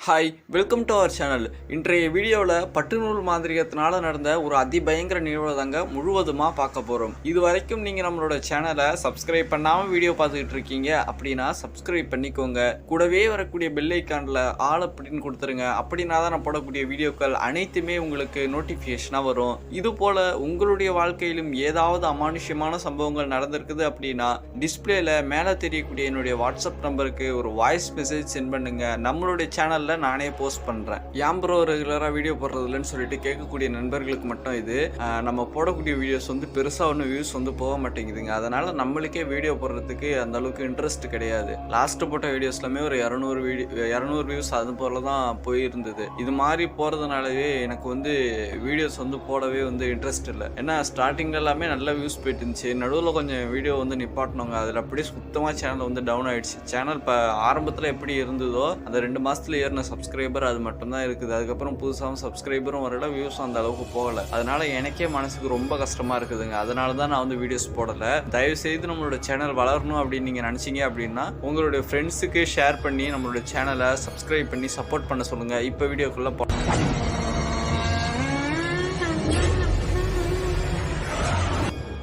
Hi, welcome to our channel. இன்றைய வீடியோவில் பட்டுநூல் மாந்திரிகத்தினால நடந்த ஒரு அதிபயங்கர நிகழ்வை தாங்க முழுவதுமாக பார்க்க போகிறோம். இது வரைக்கும் நீங்கள் நம்மளோட சேனலை சப்ஸ்கிரைப் பண்ணாமல் வீடியோ பார்த்துக்கிட்டு இருக்கீங்க அப்படின்னா சப்ஸ்கிரைப் பண்ணிக்கோங்க. கூடவே வரக்கூடிய பெல் ஐக்கானில் ஆல் அப்படின்னு கொடுத்துருங்க. அப்படின்னா தான் நான் போடக்கூடிய வீடியோக்கள் அனைத்துமே உங்களுக்கு நோட்டிஃபிகேஷனாக வரும். இது போல் உங்களுடைய வாழ்க்கையிலும் ஏதாவது அமானுஷ்யமான சம்பவங்கள் நடந்திருக்குது அப்படின்னா டிஸ்பிளேல மேலே தெரியக்கூடிய என்னுடைய வாட்ஸ்அப் நம்பருக்கு ஒரு வாய்ஸ் மெசேஜ் சென்ட் பண்ணுங்க. நம்மளுடைய சேனல் நானே போஸ்ட் பண்றேன். ஏன் ப்ரோ ரெகுலரா வீடியோ போடுறதுலன்னு சொல்லிட்டு கேட்கக்கூடிய நண்பர்களுக்கு மட்டும் இது நம்ம போடக்கூடிய வீடியோஸ் வந்து பெருசா ஒன்றும் வியூஸ் வந்து போக மாட்டேங்குதுங்க. அதனால நம்மளுக்கே வீடியோ போடுறதுக்கு அந்த அளவுக்கு இன்ட்ரெஸ்ட் கிடையாது. லாஸ்ட் போட்ட வீடியோஸ்லாமே ஒரு 200 வியூஸ் அது போல தான் போயிருந்தது. இது மாதிரி போறதுனாலவே எனக்கு வந்து வீடியோஸ் வந்து போடவே வந்து இன்ட்ரெஸ்ட் இல்லை. ஏன்னா ஸ்டார்டிங் எல்லாமே நல்ல வியூஸ் போயிட்டு இருந்துச்சு. நடுவில் கொஞ்சம் வீடியோ வந்து நிப்பாட்டினோங்க. அதில் அப்படியே சுத்தமாக சேனல் வந்து டவுன் ஆயிடுச்சு. சேனல் இப்போ ஆரம்பத்தில் எப்படி இருந்ததோ அந்த 2 மாசத்துல ஏறின சப்ஸ்கிரைபர் அது மட்டும் தான் இருக்குது. அதுக்கப்புறம் புதுசாகவும் சப்ஸ்கிரைபரும் வரல, வியூஸும் அந்த அளவுக்கு போகலை. அதனால எனக்கே மனசுக்கு ரொம்ப கஷ்டமா இருக்குதுங்க. அதனால தான் நான் வந்து வீடியோஸ் போடலை. தயவு செய்து நம்மளோட சேனல் வளரணும் அப்படின்னு நீங்க நினைச்சீங்க அப்படின்னா உங்களுடைய ஃப்ரெண்ட்ஸுக்கு ஷேர் பண்ணி நம்மளோட சேனலை சப்ஸ்கிரைப் பண்ணி சப்போர்ட் பண்ண சொல்லுங்க. இப்போ வீடியோக்குள்ள போகலாம்.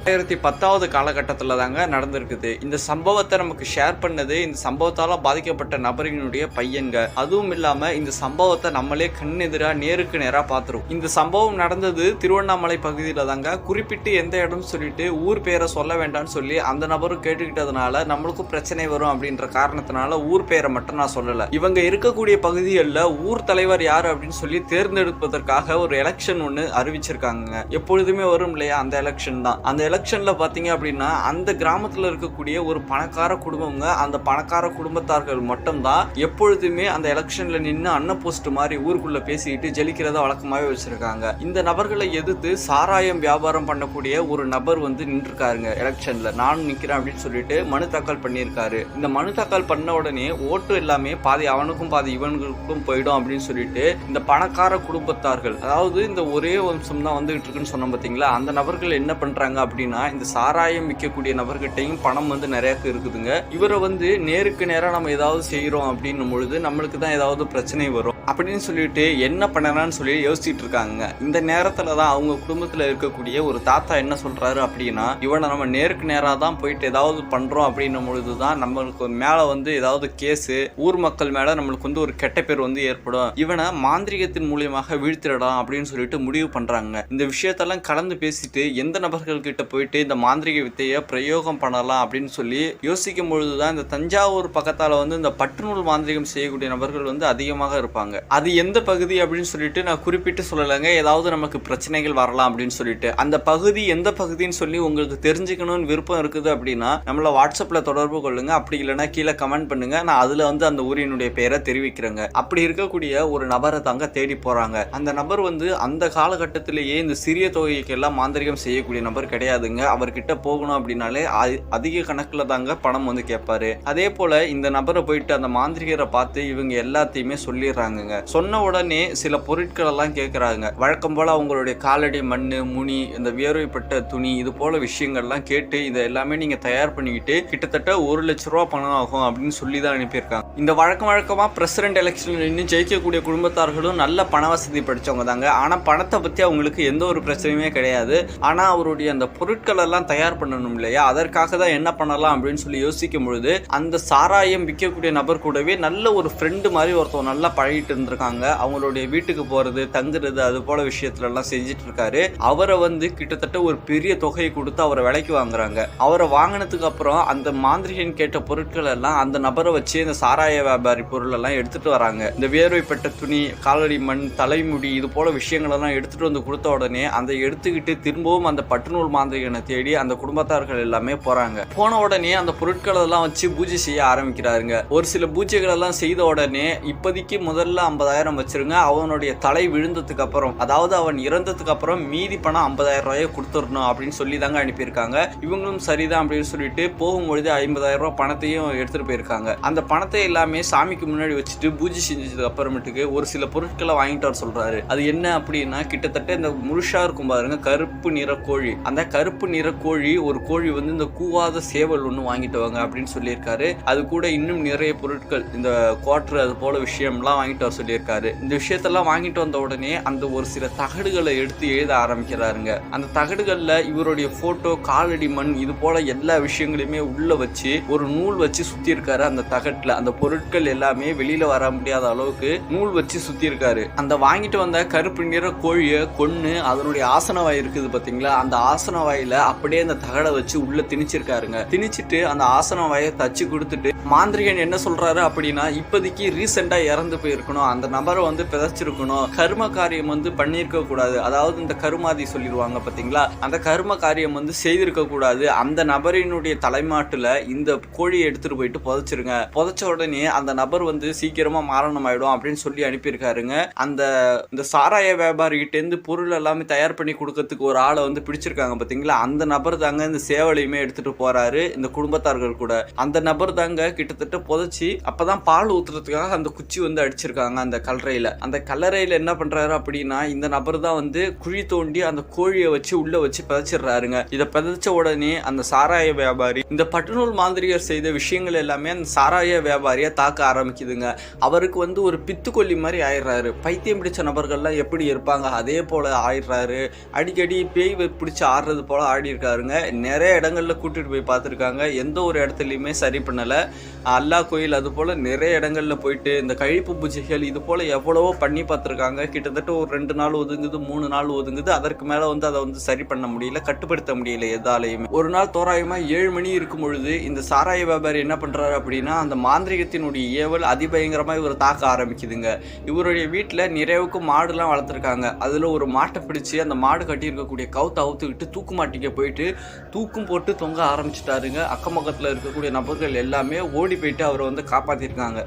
2010 காலகட்டத்தில் தாங்க நடந்திருக்குது. இந்த சம்பவத்தை நமக்கு ஷேர் பண்ணது இந்த சம்பவத்தால் பாதிக்கப்பட்ட நபரினுடைய பையன்க. அதுவும் இல்லாம இந்த சம்பவத்தை நம்மளே கண்ணெதிராக நேருக்கு நேராக பார்த்துருவோம். இந்த சம்பவம் நடந்தது திருவண்ணாமலை பகுதியில் தாங்க. குறிப்பிட்டு எந்த இடம் சொல்லிட்டு ஊர் பேரை சொல்ல வேண்டாம்னு சொல்லி அந்த நபரும் கேட்டுக்கிட்டதுனால நம்மளுக்கும் பிரச்சனை வரும் அப்படின்ற காரணத்தினால ஊர் பேரை மட்டும் நான் சொல்லலை. இவங்க இருக்கக்கூடிய பகுதிகளில் ஊர் தலைவர் யார் அப்படின்னு சொல்லி தேர்ந்தெடுப்பதற்காக ஒரு எலெக்ஷன் ஒன்று அறிவிச்சிருக்காங்க. எப்பொழுதுமே வரும் இல்லையா, அந்த எலெக்ஷன் தான். அந்த எலெக்ஷன்ல பாத்தீங்க அப்படின்னா அந்த கிராமத்துல இருக்கக்கூடிய ஒரு பணக்கார குடும்பங்க, அந்த பணக்கார குடும்பத்தார்கள் மட்டும்தான் எப்பொழுதுமே அந்த எலெக்ஷன்ல நின்று அன்ன போஸ்ட் மாதிரி ஊருக்குள்ள பேசிக்கிட்டு ஜெயிக்கிறத வழக்கமாவே வச்சிருக்காங்க. இந்த நபர்களை எதிர்த்து சாராயம் வியாபாரம் பண்ணக்கூடிய ஒரு நபர் வந்து நின்றுருக்காருங்க எலெக்ஷன்ல. நானும் நிக்கிறேன் அப்படின்னு சொல்லிட்டு மனு தாக்கல் பண்ணியிருக்காரு. இந்த மனு தாக்கல் பண்ண உடனே ஓட்டு எல்லாமே பாதி அவனுக்கும் பாதி இவனுக்கும் போயிடும் அப்படின்னு சொல்லிட்டு இந்த பணக்கார குடும்பத்தார்கள், அதாவது இந்த ஒரே வம்சம் தான் வந்துகிட்டு இருக்குன்னு சொன்னோம் பாத்தீங்களா, அந்த நபர்கள் என்ன பண்றாங்க அப்படின்னா இந்த சாராயம் விற்கக்கூடிய நபர்கிட்டையும் பணம் வந்து நிறைய இருக்குதுங்க. இவரை வந்து நேருக்கு நேரம் நம்ம ஏதாவது செய்யறோம் அப்படின்னும் பொழுது நம்மளுக்கு தான் ஏதாவது பிரச்சனை வரும் அப்படின்னு சொல்லிட்டு என்ன பண்ணலாம்னு சொல்லி யோசிச்சுட்டு இருக்காங்க. இந்த நேரத்துல தான் அவங்க குடும்பத்துல இருக்கக்கூடிய ஒரு தாத்தா என்ன சொல்றாரு அப்படின்னா, இவனை நம்ம நேருக்கு நேராக தான் போயிட்டு ஏதாவது பண்றோம் அப்படின்னும் பொழுதுதான் நம்மளுக்கு மேல வந்து ஏதாவது கேஸ், ஊர் மக்கள் மேல நம்மளுக்கு வந்து ஒரு கெட்ட பேர் வந்து ஏற்படும், இவனை மாந்திரிகத்தின் மூலியமாக வீழ்த்திடலாம் அப்படின்னு சொல்லிட்டு முடிவு பண்றாங்க. இந்த விஷயத்தெல்லாம் கலந்து பேசிட்டு எந்த நபர்கள் கிட்ட போயிட்டு இந்த மாந்திரிக வித்தையை பிரயோகம் பண்ணலாம் அப்படின்னு சொல்லி யோசிக்கும் பொழுதுதான் இந்த தஞ்சாவூர் பக்கத்தால வந்து இந்த பட்டுநூல் மாந்திரிகம் செய்யக்கூடிய நபர்கள் வந்து அதிகமாக இருப்பாங்க. அது எந்த பகுதி அப்படின்னு சொல்லிட்டு நான் குறிப்பிட்டு சொல்லலைங்க. ஏதாவது நமக்கு பிரச்சனைகள் வரலாம் அப்படின்னு சொல்லிட்டு அந்த பகுதி எந்த பகுதின்னு சொல்லி உங்களுக்கு தெரிஞ்சுக்கணும்னு விருப்பம் இருக்குது அப்படின்னா நம்மள வாட்ஸ்அப்ல தொடர்பு கொள்ளுங்க. அப்படி இல்லைன்னா கீழே கமெண்ட் பண்ணுங்க. நான் அதுல வந்து அந்த ஊரினுடைய பெயரை தெரிவிக்கிறேங்க. அப்படி இருக்கக்கூடிய ஒரு நபரை தாங்க தேடி போறாங்க. அந்த நபர் வந்து அந்த காலகட்டத்திலேயே இந்த சிறிய தொகைக்கு எல்லாம் மாந்திரிகம் செய்யக்கூடிய நபர் கிடையாதுங்க. அவர்கிட்ட போகணும் அப்படின்னாலே அதிக கணக்குல தாங்க பணம் வந்து கேட்பாரு. அதே போல இந்த நபரை போயிட்டு அந்த மாந்திரிகரை பார்த்து இவங்க எல்லாத்தையுமே சொல்லிடுறாங்க. சொன்ன உடனே சில பொருட்கள் எல்லாம் கேட்கறாங்க. வழக்கம் போல அவங்களுடைய காலடி மண்ணு, முனி, இந்த வியர்வைப்பட்ட துணி, இது போல விஷயங்கள்லாம் கேட்டு இதை எல்லாமே நீங்க தயார் பண்ணிக்கிட்டு கிட்டத்தட்ட 1 லட்ச ரூபா பணம் ஆகும் அப்படின்னு சொல்லி தான் அனுப்பியிருக்காங்க. இந்த வழக்கமா பிரசிடென்ட் எலெக்ஷன்ல நின்று ஜெயிக்கக்கூடிய குடும்பத்தார்களும் நல்ல பண வசதி படிச்சவங்க தாங்க. ஆனா பணத்தை பத்தி அவங்களுக்கு எந்த ஒரு பிரச்சனையுமே கிடையாது. ஆனா அவருடைய அந்த பொருட்கள் எல்லாம் தயார் பண்ணணும் இல்லையா, அதற்காக தான் என்ன பண்ணலாம் அப்படின்னு சொல்லி யோசிக்கும் பொழுது அந்த சாராயம் விற்கக்கூடிய நபர் கூடவே நல்ல ஒரு ஃப்ரெண்டு மாதிரி ஒருத்தவங்க நல்லா பழகிட்டு இருந்திருக்காங்க. அவங்களுடைய வீட்டுக்கு போறது, தங்குறது, அது போல விஷயத்துல எல்லாம் செஞ்சுட்டு இருக்காரு. அவரை வந்து கிட்டத்தட்ட ஒரு பெரிய தொகையை கொடுத்து அவரை விலைக்கு வாங்குறாங்க. அவரை வாங்கினதுக்கு அப்புறம் அந்த மாந்திரிகன் கேட்ட பொருட்கள் எல்லாம் அந்த நபரை வச்சு இந்த சாராய வியாபாரி பொருள் எல்லாம் எடுத்துட்டு வராங்க. இந்த வியர்வைப்பட்ட துணி, காலடி மண், தலைமுடி, இது போல விஷயங்கள் எல்லாம் எடுத்துட்டு வந்து கொடுத்த உடனே அதை எடுத்துக்கிட்டு திரும்பவும் அந்த பட்டுநூல் மாந்திரிகனை தேடி அந்த குடும்பத்தார்கள் எல்லாமே போறாங்க. போன உடனே அந்த பொருட்கள் எல்லாம் வச்சு பூஜை செய்ய ஆரம்பிக்கிறாருங்க. ஒரு சில பூஜைகள் எல்லாம் செய்த உடனே இப்போதைக்கு முதல்ல 50,000 வச்சிருங்க, அவனுடைய தலை விழுந்ததுக்கு அப்புறம், அதாவது அவன் இறந்ததுக்கு அப்புறம் மீதி பணம் 50,000 ரூபாயை கொடுத்துடணும் அப்படின்னு சொல்லி தாங்க அனுப்பியிருக்காங்க. இவங்களும் சரிதான் அப்படின்னு சொல்லிட்டு போகும்பொழுது 50,000 ரூபாய் பணத்தையும் எடுத்துட்டு போயிருக்காங்க. அந்த பணத்தை எல்லாமே சாமிக்கு முன்னாடி வச்சுட்டு பூஜை செஞ்சதுக்கு அப்புறமேட்டுக்கு ஒரு சில பொருட்களை வாங்கிட்டு வர சொல்றாரு. அது என்ன அப்படின்னா கிட்டத்தட்ட இந்த முழுஷா இருக்கும் பாருங்க கருப்பு நிற கோழி. அந்த கருப்பு நிற கோழி ஒரு கோழி வந்து இந்த கூவாத சேவல் ஒன்று வாங்கிட்டு வாங்க அப்படின்னு சொல்லியிருக்காரு. அது கூட இன்னும் நிறைய பொருட்கள் இந்த குவாட்டர் அது போல விஷயம்லாம் வாங்கிட்டு வர சொல்லியிருக்காரு. இந்த விஷயத்தெல்லாம் வாங்கிட்டு வந்த உடனே அந்த ஒரு சில தகடுகளை எடுத்து எழுத ஆரம்பிக்கிறாருங்க. அந்த தகடுகள்ல இவருடைய போட்டோ, காலடி மண் இது போல எல்லா விஷயங்களையுமே உள்ள வச்சு ஒரு நூல் வச்சு சுத்தி இருக்காரு. அந்த தகட்டுல அந்த பொருட்கள் எல்லாமே வெளியில வர முடியாத அளவுக்கு நூல் வச்சு சுத்தி இருக்காரு. அந்த வாங்கிட்டு வந்த கருப்பு நிற கோழியை கொன்னு அதனுடைய ஆசன வாய் இருக்குது பாத்தீங்களா, அந்த ஆசன வாயில அப்படியே அந்த தகடை வச்சு உள்ள திணிச்சிருக்காருங்க. திணிச்சிட்டு அந்த ஆசன வாயை தச்சு கொடுத்துட்டு மாந்திரிகன் என்ன சொல்றாரு அப்படின்னா, இப்போதைக்கு ரீசெண்டா இறந்து போயிருக்கணும், அந்த நபரை வந்து பிதைச்சிருக்கணும், கர்ம காரியம் வந்து பண்ணியிருக்க கூடாது. அதாவது இந்த கருமாதி சொல்லிடுவாங்க பாத்தீங்களா, அந்த கர்ம காரியம் வந்து செய்திருக்க கூடாது. அந்த நபரினுடைய தலைமாட்டுல இந்த கோழியை எடுத்துட்டு போயிட்டு புதைச்சிருங்க. புதைச்ச உடனே அந்த நபர் வந்து சீக்கிரமா மாரணம் ஆயிடும் அப்படின்னு சொல்லி அனுப்பியிருக்காருங்க. இந்த சாராய வியாபாரி கிட்ட இருந்து பொருள் எல்லாமே தயார் பண்ணி கொடுக்கறதுக்கு ஒரு ஆளை வந்து பிடிச்சிருக்காங்க பாத்தீங்களா, அந்த நபர் தாங்க இந்த சேவலையுமே எடுத்துட்டு போறாரு இந்த குடும்பத்தார்கள் கூட. அந்த நபர் தாங்க கிட்டத்தட்ட புதைச்சி அப்பதான் பால் ஊத்துறதுக்காக அந்த குச்சி வந்து அடிச்சிருக்காங்க அந்த கல்லறையில. அந்த கல்லறையில என்ன பண்றாரு அப்படின்னா, இந்த நபர் தான் வந்து குழி தோண்டி அந்த கோழியை வச்சு உள்ள வச்சு பிதைச்சிடுறாருங்க. இதை பிதைச்ச உடனே அந்த சாராய வியாபாரி இந்த பட்டுநூல் மாந்திரிகர் செய்த விஷயங்கள் எல்லாமே அந்த சாராய வியாபாரியை தாக்க ஆரம்பிக்குதுங்க. அவருக்கு வந்து ஒரு பித்துக்கொல்லி மாதிரி ஆயிடுறாரு. பைத்தியம் பிடிச்ச நபர்கள்லாம் எப்படி இருப்பாங்க அதே போல ஆயிடுறாரு. அடிக்கடி பேய் பிடிச்சி ஆடுறது போல ஆடி இருக்காருங்க. நிறைய இடங்கள்ல கூட்டிட்டு போய் பார்த்துருக்காங்க, எந்த ஒரு இடத்துலையுமே சரி பண்ணல. அல்லா கோயில் அது போல நிறைய இடங்கள்ல போயிட்டு இந்த கழிப்பு பூஜைகள் இது போல எவ்வளவோ பண்ணி பார்த்துருக்காங்க. கிட்டத்தட்ட ஒரு 2 நாள் ஒதுங்குது, 3 நாள் ஒதுங்குது. அதற்கு மேல வந்து அதை வந்து சரி பண்ண முடியல, கட்டுப்படுத்த முடியல எதாலையுமே. ஒரு நாள் தோராயமா 7 மணி இருக்கும் பொழுது இந்த சாராய வியாபாரி என்ன பண்றாரு அப்படின்னா, அந்த மாந்திரிகத்தினுடைய ஏவல் அதிபயங்கரமா இவர் தாக்க ஆரம்பிக்குதுங்க. இவருடைய வீட்டுல நிறைவுக்கு மாடுலாம் வளர்த்துருக்காங்க. அதுல ஒரு மாட்டை பிடிச்சி அந்த மாடு கட்டி இருக்கக்கூடிய கவுத்தை அவுத்துக்கிட்டு தூக்கு மாட்டிக்க போயிட்டு தூக்கும் போட்டு தொங்க ஆரம்பிச்சுட்டாருங்க. அக்கம் பக்கத்துல இருக்கக்கூடிய நபர்கள் எல்லாமே ஓடி போயிட்டு அவரை வந்து காப்பாத்திருக்காங்க.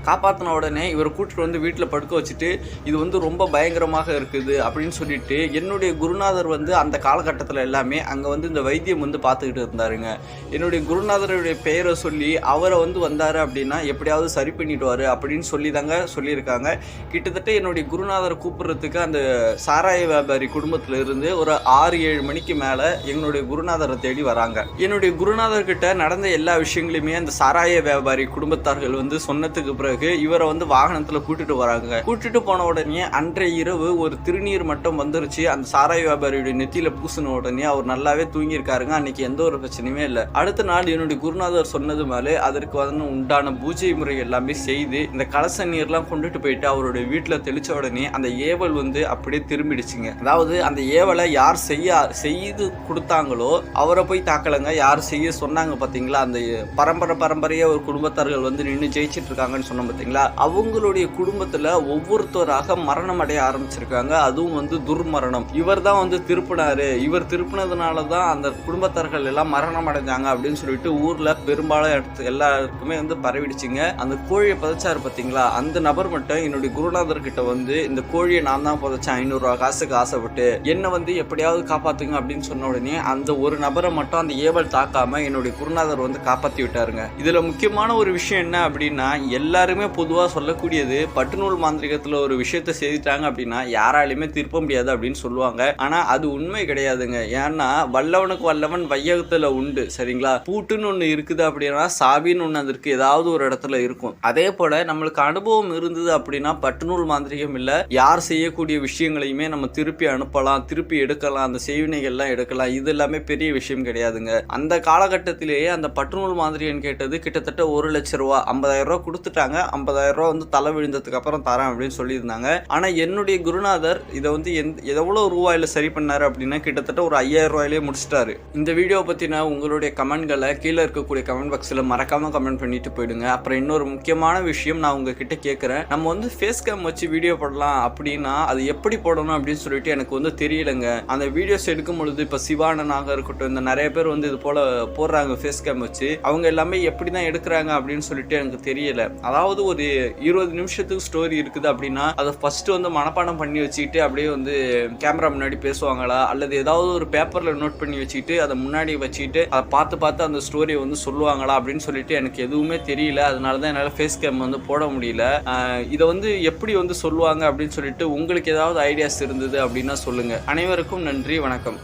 காப்பாற்றின உடனே இவரை கூட்டிட்டு வந்து வீட்டில் படுக்க வச்சுட்டு இது வந்து ரொம்ப பயங்கரமாக இருக்குது அப்படின்னு சொல்லிட்டு என்னுடைய குருநாதர் வந்து அந்த காலகட்டத்தில் எல்லாமே அங்கே வந்து இந்த வைத்தியம் வந்து பார்த்துக்கிட்டு இருந்தாருங்க. என்னுடைய குருநாதருடைய பெயரை சொல்லி அவரை வந்து வந்தார் அப்படின்னா எப்படியாவது சரி பண்ணிடுவார் அப்படின்னு சொல்லி தாங்க சொல்லியிருக்காங்க. கிட்டத்தட்ட என்னுடைய குருநாதரை கூப்பிடுறதுக்கு அந்த சாராய வியாபாரி குடும்பத்தில் இருந்து ஒரு 6-7 மணிக்கு மேலே எங்களுடைய குருநாதரை தேடி வராங்க. என்னுடைய குருநாதர்கிட்ட நடந்த எல்லா விஷயங்களையுமே அந்த சாராய வியாபாரி குடும்பத்தார்கள் வந்து சொன்னதுக்கு பிறகு இவரை வந்து வாகனத்துல கூட்டிட்டு வராங்க. கூட்டிட்டு போன உடனே அன்றைய இரவு ஒரு திருநீர் மட்டும் வந்துருச்சு. அந்த சாராய வியாபாரியுடைய நெத்தியில பூசின உடனே அவர் நல்லாவே தூங்கி இருக்காருங்க. அன்னைக்கு எந்த ஒரு பிரச்சனையுமே இல்லை. அடுத்த நாள் என்னுடைய குருநாதர் சொன்னது மேலே அதற்கு வந்து உண்டான பூஜை முறை எல்லாமே செய்து இந்த கலச நீர்லாம் கொண்டுட்டு போயிட்டு அவருடைய வீட்டுல தெளிச்ச உடனே அந்த ஏவல் வந்து அப்படியே திரும்பிடுச்சுங்க. அதாவது அந்த ஏவலை யார் செய்து கொடுத்தாங்களோ அவரை போய் தாக்கலங்க, யார் செய்ய சொன்னாங்க பாத்தீங்களா, அந்த பரம்பரையா ஒரு குடும்பத்தார்கள் வந்து நின்று ஜெயிச்சிட்டு இருக்காங்கன்னு சொன்ன பார்த்தீங்களா, அவங்களுடைய குடும்பத்துல ஒவ்வொருத்தராக மரணம் அடைய ஆரம்பிச்சிருக்காங்க. அதுவும் வந்து துர்மரணம். இவர் தான் வந்து திருப்பினாரு, இவர் திருப்பினதுனால தான் அந்த குடும்பத்தார்கள் எல்லாம் மரணம் அடைஞ்சாங்க அப்படின்னு சொல்லிட்டு ஊர்ல பெரும்பாலும் எல்லாருக்குமே வந்து பரவிடுச்சுங்க. அந்த கோழியை புதைச்சாரு பார்த்தீங்களா, அந்த நபர் மட்டும் என்னுடைய குருநாதர் கிட்ட வந்து இந்த கோழியை நான் தான் புதைச்சேன் 500 ரூபா காசுக்கு ஆசைப்பட்டு என்ன வந்து எப்படியாவது காப்பாத்துங்க அப்படின்னு சொன்ன உடனே அந்த ஒரு நபரை மட்டும் அந்த ஏவல் தாக்காம என்னுடைய குருநாதர் வந்து காப்பாத்தி விட்டாருங்க. இதுல முக்கியமான ஒரு விஷயம் என்ன அப்படின்னா, எல்லாருமே பொதுவாக சொல்லக்கூடியது பட்டுநூல் மாந்திரிகத்தில் ஒரு விஷயத்த செய்துட்டாங்க அப்படின்னா யாராலையுமே திருப்ப முடியாது அப்படின்னு சொல்லுவாங்க. ஆனா அது உண்மை கிடையாதுங்க. ஏன்னா வல்லவனுக்கு வல்லவன் வையகத்துல உண்டு, சரிங்களா. பூட்டுன்னு ஒண்ணு இருக்குது அப்படின்னா சாவின்னு ஒண்ணு அதற்கு ஏதாவது ஒரு இடத்துல இருக்கும். அதே போல நம்மளுக்கு அனுபவம் இருந்தது அப்படின்னா பட்டுநூல் மாந்திரிகம் இல்ல, யார் செய்யக்கூடிய விஷயங்களையுமே நம்ம திருப்பி அனுப்பலாம், திருப்பி எடுக்கலாம், அந்த செய்வினைகள்லாம் எடுக்கலாம். இது எல்லாமே பெரிய விஷயம் கிடையாதுங்க. அந்த காலகட்டத்திலேயே அந்த பட்டுநூல் மாந்திரிகன் கேட்டது கிட்டத்தட்ட 1 லட்சம் ரூபா, 50,000 ரூபா கொடுத்துட்டாங்க. 50,000 ரூபா வந்து தலை விழுந்ததுக்கு அப்புறம் தரேன் அப்படின்னு சொல்லியிருந்தாங்க. ஆனா என்னுடைய குருநாதர் இதை வந்து எவ்வளவு ரூபாயில சரி பண்ணாரு அப்படின்னா கிட்டத்தட்ட ஒரு 5,000 ரூபாயிலே முடிச்சிட்டாரு. இந்த வீடியோ பத்தின உங்களுடைய கமெண்ட்களை கீழே இருக்கக்கூடிய கமெண்ட் பாக்ஸ்ல மறக்காம கமெண்ட் பண்ணிட்டு போயிடுங்க. அப்புறம் இன்னொரு முக்கியமான விஷயம் நான் உங்ககிட்ட கேட்கிறேன், நம்ம வந்து ஃபேஸ் கேம் வச்சு வீடியோ போடலாம் அப்படின்னா அது எப்படி போடணும் அப்படின்னு சொல்லிட்டு எனக்கு வந்து தெரியலங்க. அந்த வீடியோஸ் எடுக்கும் பொழுது இப்ப சிவானனாக இருக்கட்டும், இந்த நிறைய பேர் வந்து இது போல போடுறாங்க ஃபேஸ் கேம் வச்சு, அவங்க எல்லாமே எப்படிதான் எடுக்கிறாங்க அப்படின்னு சொல்லிட்டு எனக்கு தெரியல. அதாவது ஏதாவது ஒரு 20 நிமிஷத்துக்கு ஸ்டோரி இருக்குது அப்படின்னா அதை ஃபர்ஸ்ட் வந்து மனப்பாடம் பண்ணி வச்சுக்கிட்டு அப்படியே வந்து கேமரா முன்னாடி பேசுவாங்களா, அல்லது ஏதாவது ஒரு பேப்பர்ல நோட் பண்ணி வச்சுக்கிட்டு அதை முன்னாடி வச்சுக்கிட்டு அதை பார்த்து அந்த ஸ்டோரியை வந்து சொல்லுவாங்களா அப்படின்னு சொல்லிட்டு எனக்கு எதுவுமே தெரியல. அதனாலதான் என்னால ஃபேஸ் கேம் வந்து போட முடியல. இதை வந்து எப்படி வந்து சொல்லுவாங்க அப்படின்னு சொல்லிட்டு உங்களுக்கு ஏதாவது ஐடியாஸ் இருந்தது அப்படின்னா சொல்லுங்க. அனைவருக்கும் நன்றி, வணக்கம்.